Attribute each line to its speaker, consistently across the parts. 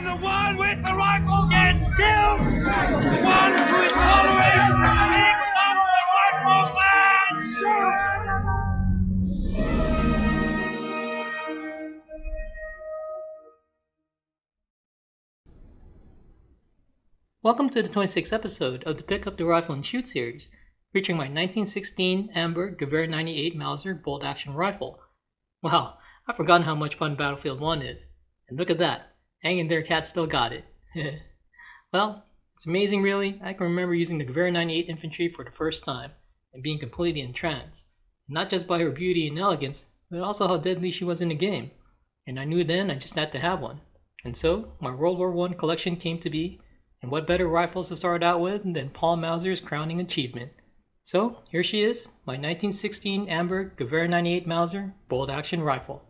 Speaker 1: the one with the rifle gets killed! The one who is following picks up the rifle and shoots!
Speaker 2: Welcome to the 26th episode of the Pick Up the Rifle and Shoot series, featuring my 1916 Amberg Gewehr 98 Mauser bolt-action rifle. Wow, I've forgotten how much fun Battlefield 1 is. And look at that, HangInThereCat still got it. Well, it's amazing really. I can remember using the Gewehr 98 infantry for the first time and being completely entranced. Not just by her beauty and elegance, but also how deadly she was in the game. And I knew then I just had to have one. And so, my World War I collection came to be. And what better rifles to start out with than Paul Mauser's crowning achievement? So, here she is, my 1916 Amberg Gewehr 98 Mauser bolt-action rifle.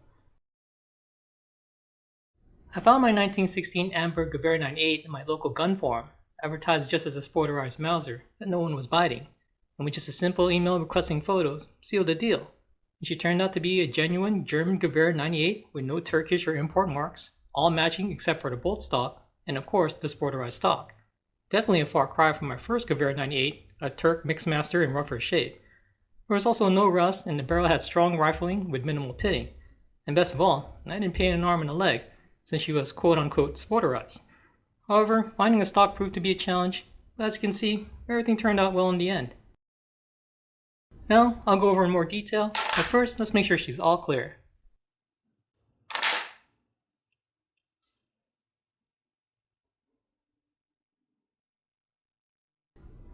Speaker 2: I found my 1916 Amberg Gewehr 98 in my local gun forum, advertised just as a sporterized Mauser that no one was biting, and with just a simple email requesting photos, sealed the deal. And she turned out to be a genuine German Gewehr 98 with no Turkish or import marks, all matching except for the bolt stock, and of course the sporterized stock. Definitely a far cry from my first Gewehr 98, a Turk Mixmaster in rougher shape. There was also no rust and the barrel had strong rifling with minimal pitting. And best of all, I didn't paint an arm and a leg, since she was quote-unquote sporterized. However, finding a stock proved to be a challenge, but as you can see, everything turned out well in the end. Now, I'll go over in more detail, but first let's make sure she's all clear.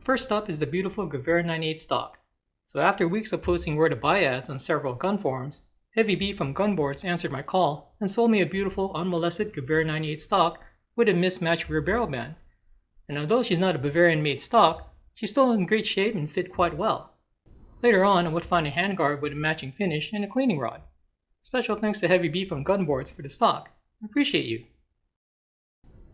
Speaker 2: First up is the beautiful Gewehr 98 stock. So after weeks of posting where to buy ads on several gun forums, Heavy B from Gunboards answered my call and sold me a beautiful unmolested Gewehr 98 stock with a mismatched rear barrel band. And although she's not a Bavarian-made stock, she's still in great shape and fit quite well. Later on, I would find a handguard with a matching finish and a cleaning rod. Special thanks to Heavy B from Gunboards for the stock. I appreciate you.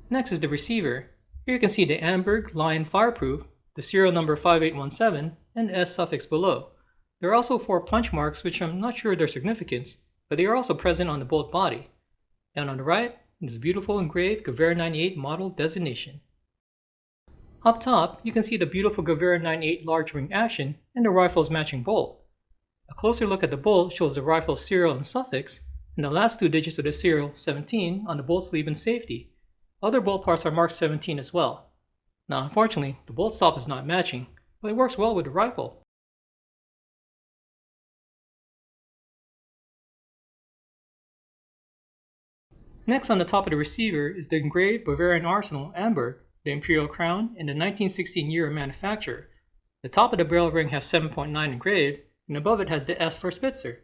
Speaker 2: Next is the receiver. Here you can see the Amberg Lion Fireproof, the serial number 5817, and the S suffix below. There are also 4 punch marks which I'm not sure their significance, but they are also present on the bolt body. And on the right is a beautiful engraved Gewehr 98 model designation. Up top, you can see the beautiful Gewehr 98 large ring action and the rifle's matching bolt. A closer look at the bolt shows the rifle's serial and suffix, and the last 2 digits of the serial, 17, on the bolt sleeve and safety. Other bolt parts are marked 17 as well. Now unfortunately, the bolt stop is not matching, but it works well with the rifle. Next on the top of the receiver is the engraved Bavarian Arsenal Amberg, the Imperial Crown, and the 1916 year of manufacture. The top of the barrel ring has 7.9 engraved, and above it has the S for Spitzer.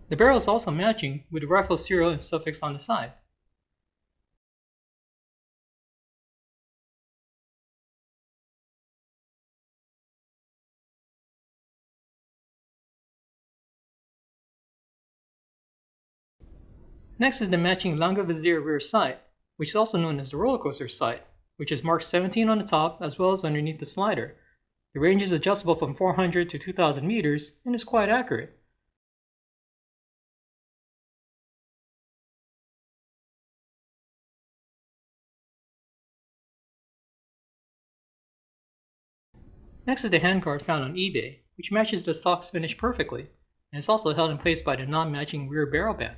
Speaker 2: The barrel is also matching with the rifle serial and suffix on the side. Next is the matching Langevisier rear sight, which is also known as the roller coaster sight, which is marked 17 on the top as well as underneath the slider. The range is adjustable from 400 to 2000 meters and is quite accurate. Next is the handguard found on eBay, which matches the stock's finish perfectly, and is also held in place by the non-matching rear barrel band.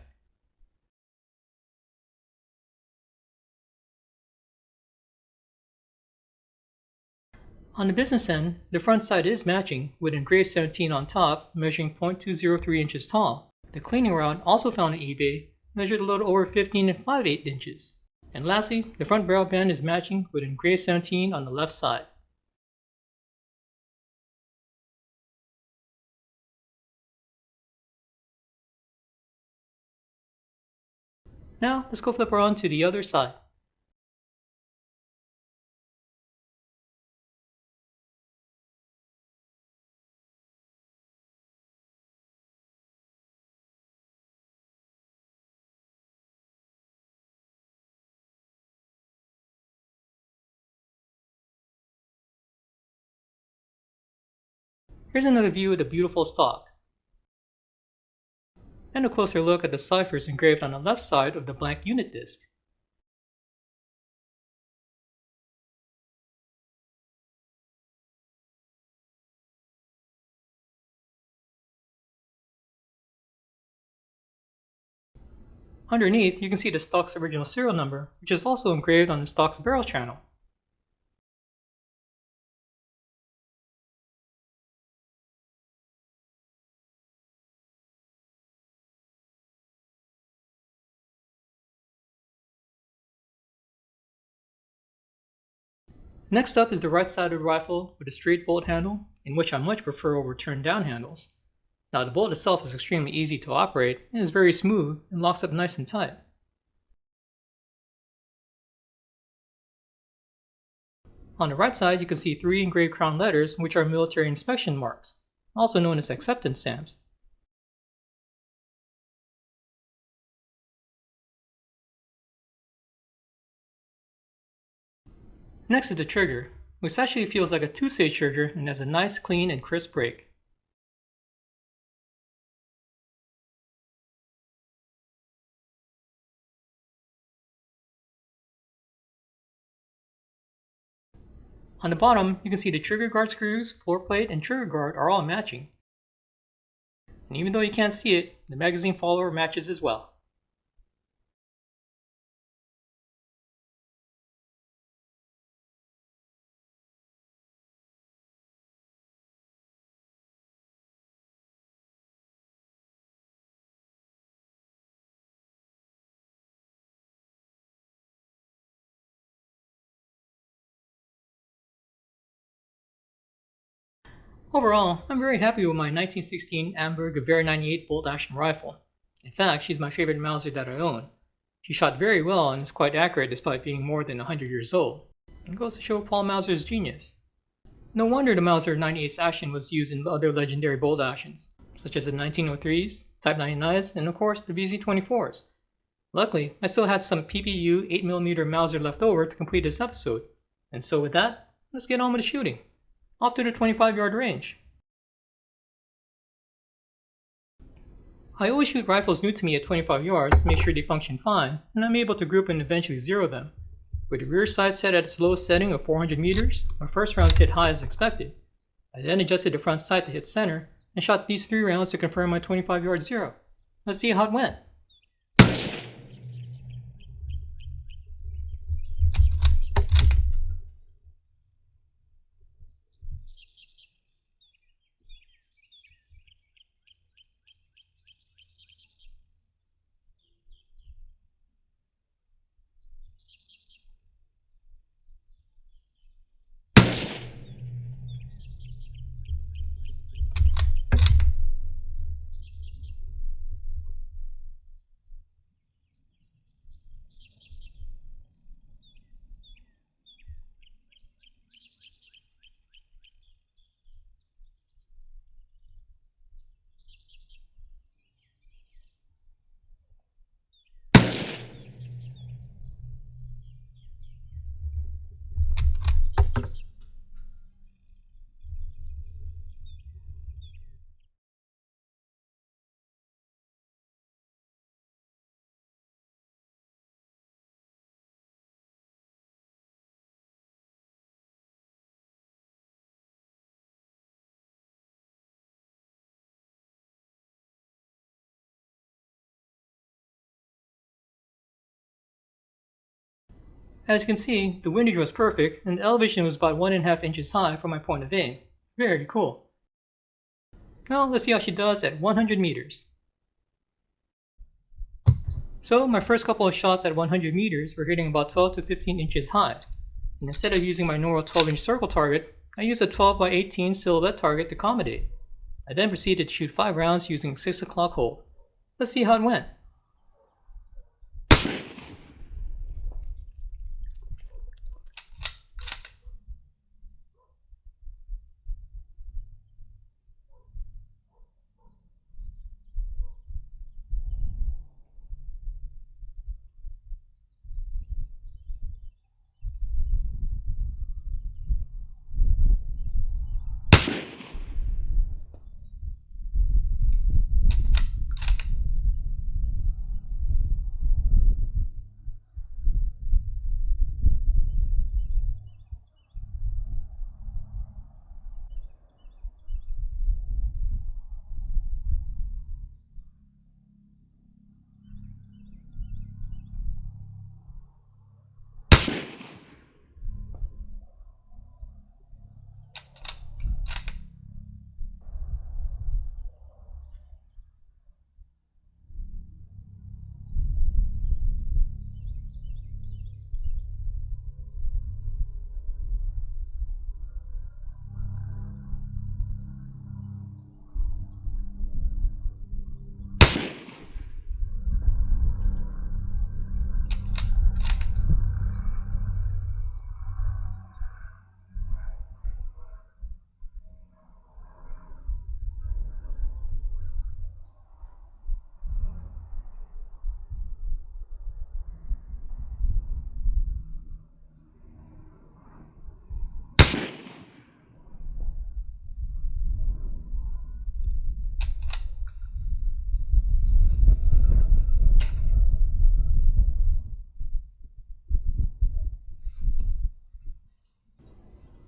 Speaker 2: On the business end, the front sight is matching with engraved 17 on top, measuring 0.203 inches tall. The cleaning rod, also found on eBay, measured a little over 15 and 5/8 inches. And lastly, the front barrel band is matching with engraved 17 on the left side. Now, let's go flip around to the other side. Here's another view of the beautiful stock. and a closer look at the ciphers engraved on the left side of the blank unit disc. Underneath, you can see the stock's original serial number, which is also engraved on the stock's barrel channel. Next up is the right-sided rifle with a straight bolt handle, in which I much prefer over turned down handles. Now the bolt itself is extremely easy to operate and is very smooth and locks up nice and tight. On the right side you can see 3 engraved crown letters which are military inspection marks, also known as acceptance stamps. Next is the trigger, which actually feels like a 2-stage trigger and has a nice clean and crisp break. On the bottom, you can see the trigger guard screws, floor plate, and trigger guard are all matching. And even though you can't see it, the magazine follower matches as well. Overall, I'm very happy with my 1916 Amberg Gewehr 98 bolt-action rifle. In fact, she's my favorite Mauser that I own. She shot very well and is quite accurate despite being more than 100 years old. It goes to show Paul Mauser's genius. No wonder the Mauser 98's action was used in other legendary bolt-actions, such as the 1903s, Type 99s, and of course the VZ24s. Luckily, I still had some PPU 8mm Mauser left over to complete this episode. And so with that, let's get on with the shooting. Off to the 25-yard range. I always shoot rifles new to me at 25 yards to make sure they function fine, and I'm able to group and eventually zero them. With the rear sight set at its lowest setting of 400 meters, my first rounds hit high as expected. I then adjusted the front sight to hit center, and shot these 3 rounds to confirm my 25-yard zero. Let's see how it went. As you can see, the windage was perfect and the elevation was about 1.5 inches high from my point of aim. Very cool. Now let's see how she does at 100 meters. So my first couple of shots at 100 meters were hitting about 12 to 15 inches high. And instead of using my normal 12-inch circle target, I used a 12 by 18 silhouette target to accommodate. I then proceeded to shoot 5 rounds using 6 o'clock hold. Let's see how it went.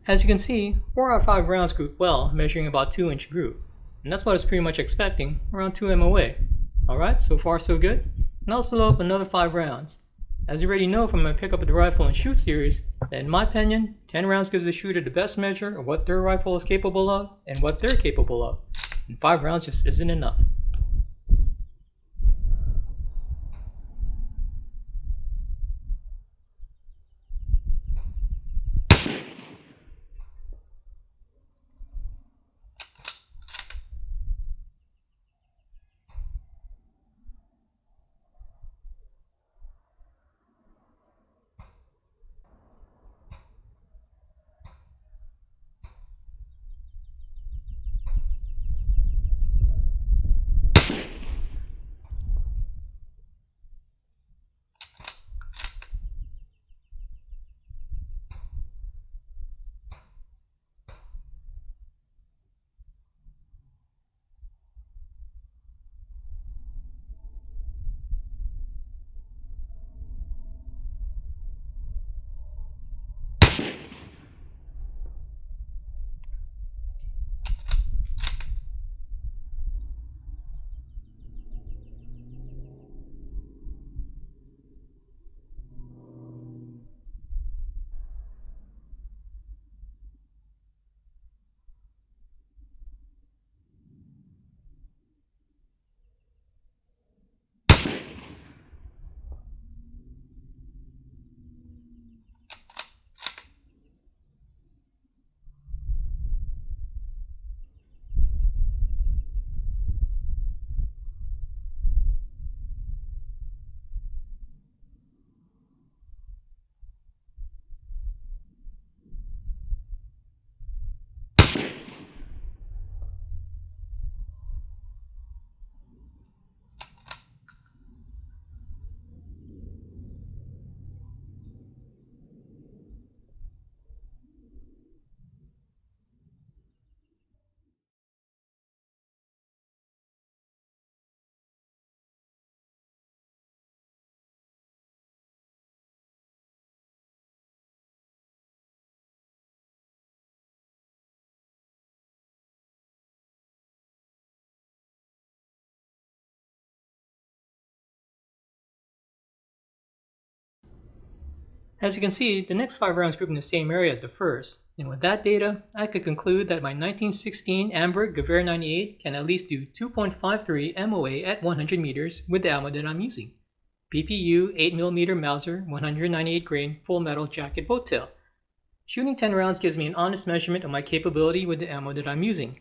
Speaker 2: As you can see, 4 out of 5 rounds grouped well, measuring about 2-inch group. And that's what I was pretty much expecting, around 2 MOA. Alright, so far so good. Now let's load up another 5 rounds. As you already know from my pick up of the rifle and shoot series, that in my opinion, 10 rounds gives the shooter the best measure of what their rifle is capable of and what they're capable of. And 5 rounds just isn't enough. As you can see, the next 5 rounds group in the same area as the first, and with that data, I could conclude that my 1916 Amberg Gewehr 98 can at least do 2.53 MOA at 100 meters with the ammo that I'm using. PPU 8mm Mauser 198 grain full metal jacket boat tail. Shooting 10 rounds gives me an honest measurement of my capability with the ammo that I'm using.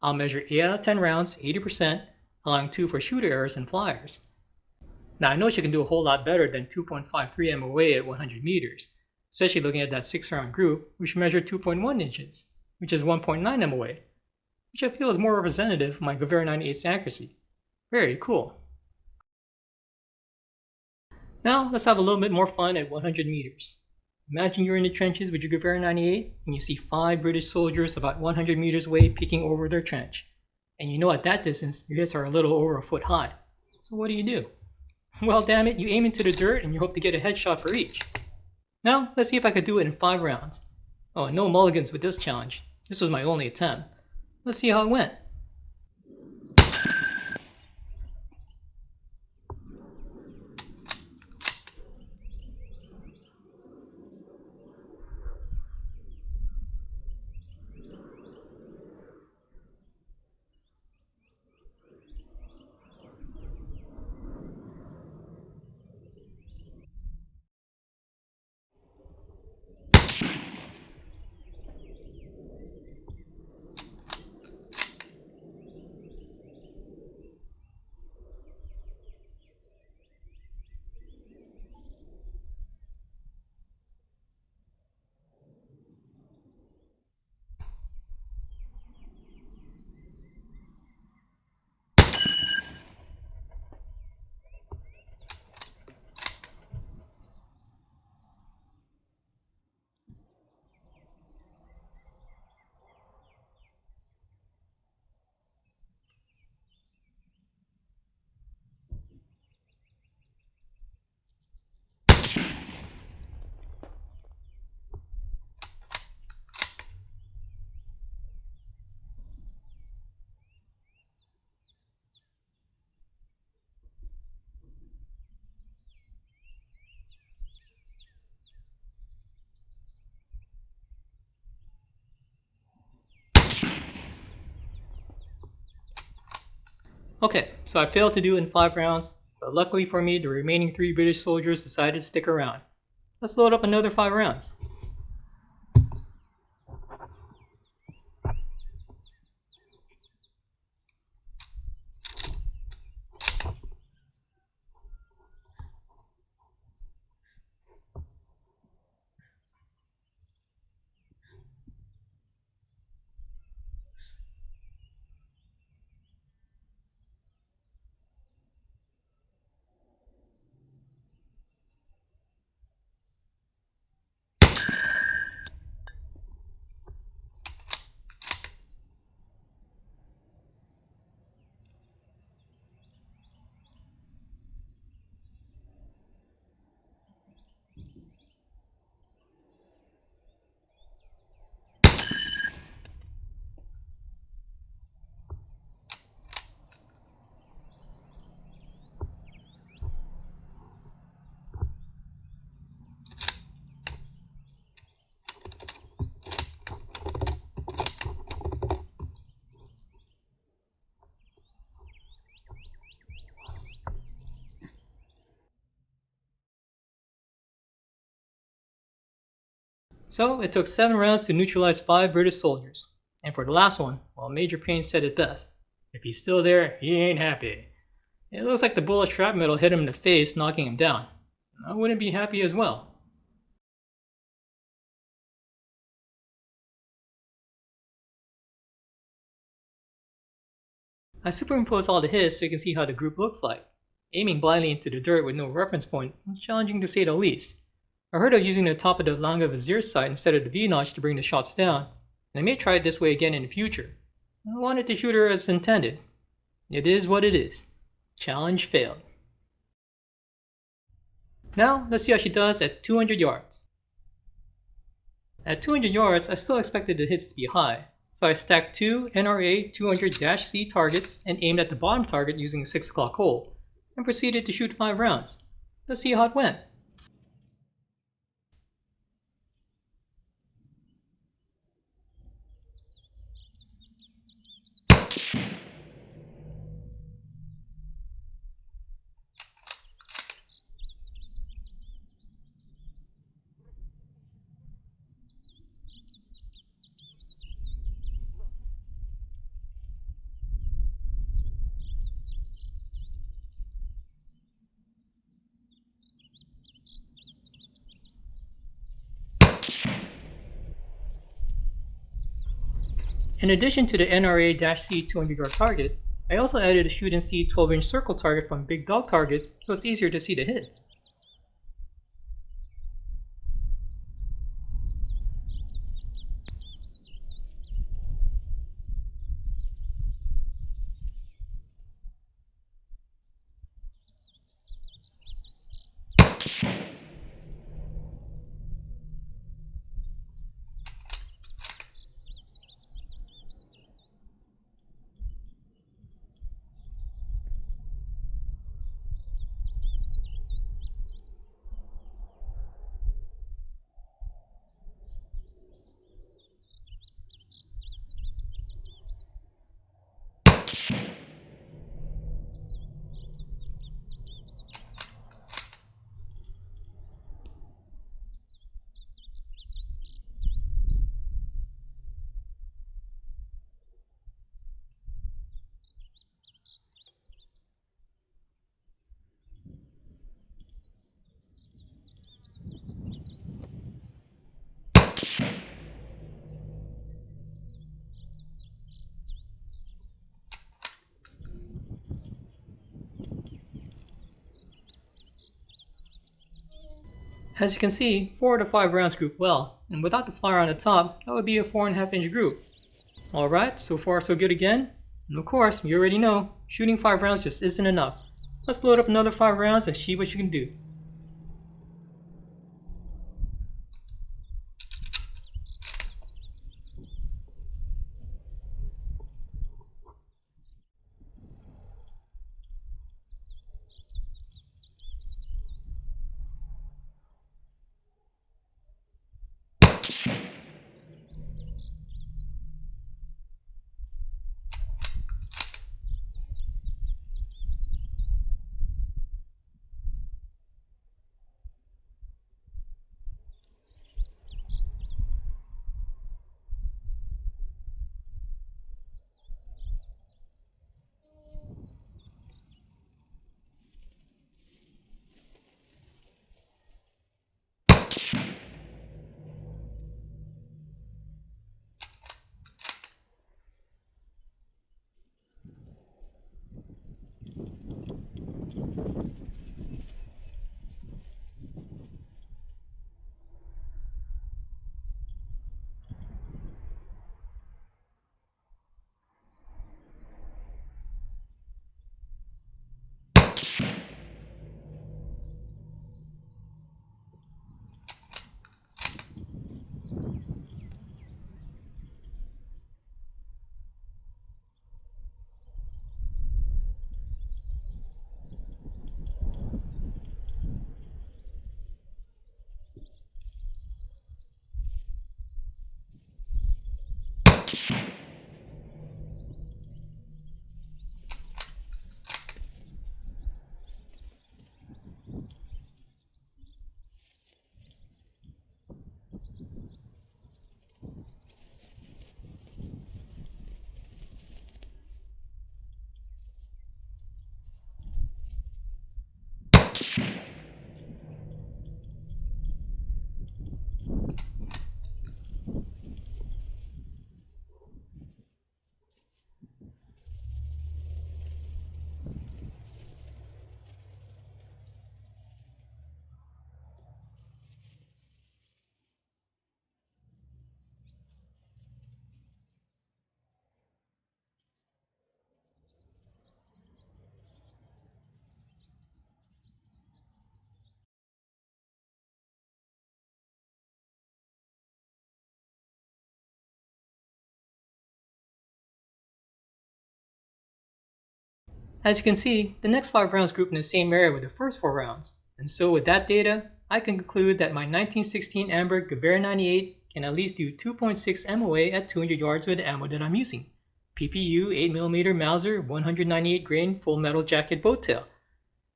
Speaker 2: I'll measure 8 out of 10 rounds, 80%, allowing 2 for shooter errors and flyers. Now I know she can do a whole lot better than 2.53 MOA at 100 meters, especially looking at that 6-round group, which measured 2.1 inches, which is 1.9 MOA, which I feel is more representative of my Gewehr 98's accuracy. Very cool. Now let's have a little bit more fun at 100 meters. Imagine you're in the trenches with your Gewehr 98 and you see 5 British soldiers about 100 meters away peeking over their trench. And you know at that distance your hits are a little over a foot high. So what do? Well, damn it, you aim into the dirt and you hope to get a headshot for each. Now, let's see if I could do it in 5 rounds. Oh, and no mulligans with this challenge. This was my only attempt. Let's see how it went. Okay, so I failed to do it in 5 rounds, but luckily for me, the remaining 3 British soldiers decided to stick around. Let's load up another 5 rounds. So it took 7 rounds to neutralize 5 British soldiers. And for the last one, well, Major Payne said it best. If he's still there, he ain't happy. It looks like the bullet shrapnel hit him in the face, knocking him down. I wouldn't be happy as well. I superimposed all the hits so you can see how the group looks like. Aiming blindly into the dirt with no reference point was challenging to say the least. I heard of using the top of the Langa Vizier sight instead of the V-notch to bring the shots down, and I may try it this way again in the future. I wanted to shoot her as intended. It is what it is. Challenge failed. Now, let's see how she does at 200 yards. At 200 yards, I still expected the hits to be high, so I stacked 2 NRA 200-C targets and aimed at the bottom target using a 6 o'clock hole, and proceeded to shoot 5 rounds. Let's see how it went. In addition to the NRA-C 200-yard target, I also added a shoot and see 12-inch circle target from big dog targets so it's easier to see the hits. As you can see, 4 of the 5 rounds grouped well, and without the flyer on the top, that would be a 4.5-inch group. Alright, so far so good again. And of course, you already know, shooting 5 rounds just isn't enough. Let's load up another 5 rounds and see what you can do. As you can see, the next 5 rounds group in the same area with the first 4 rounds, and so with that data, I can conclude that my 1916 Amberg Gewehr 98 can at least do 2.6 MOA at 200 yards with the ammo that I'm using. PPU 8mm Mauser 198 grain full metal jacket boat tail.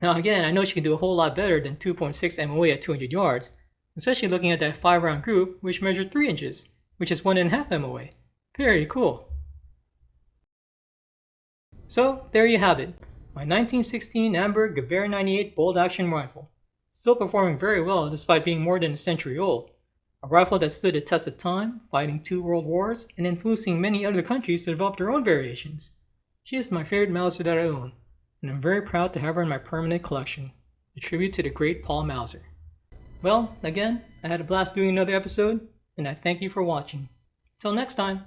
Speaker 2: Now again, I know she can do a whole lot better than 2.6 MOA at 200 yards, especially looking at that 5 round group which measured 3 inches, which is 1.5 MOA. Very cool. So there you have it, my 1916 Amberg Gewehr 98 bolt action rifle. Still performing very well despite being more than a century old. A rifle that stood the test of time, fighting 2 world wars, and influencing many other countries to develop their own variations. She is my favorite Mauser that I own, and I'm very proud to have her in my permanent collection, a tribute to the great Paul Mauser. Well, again, I had a blast doing another episode, and I thank you for watching. Till next time!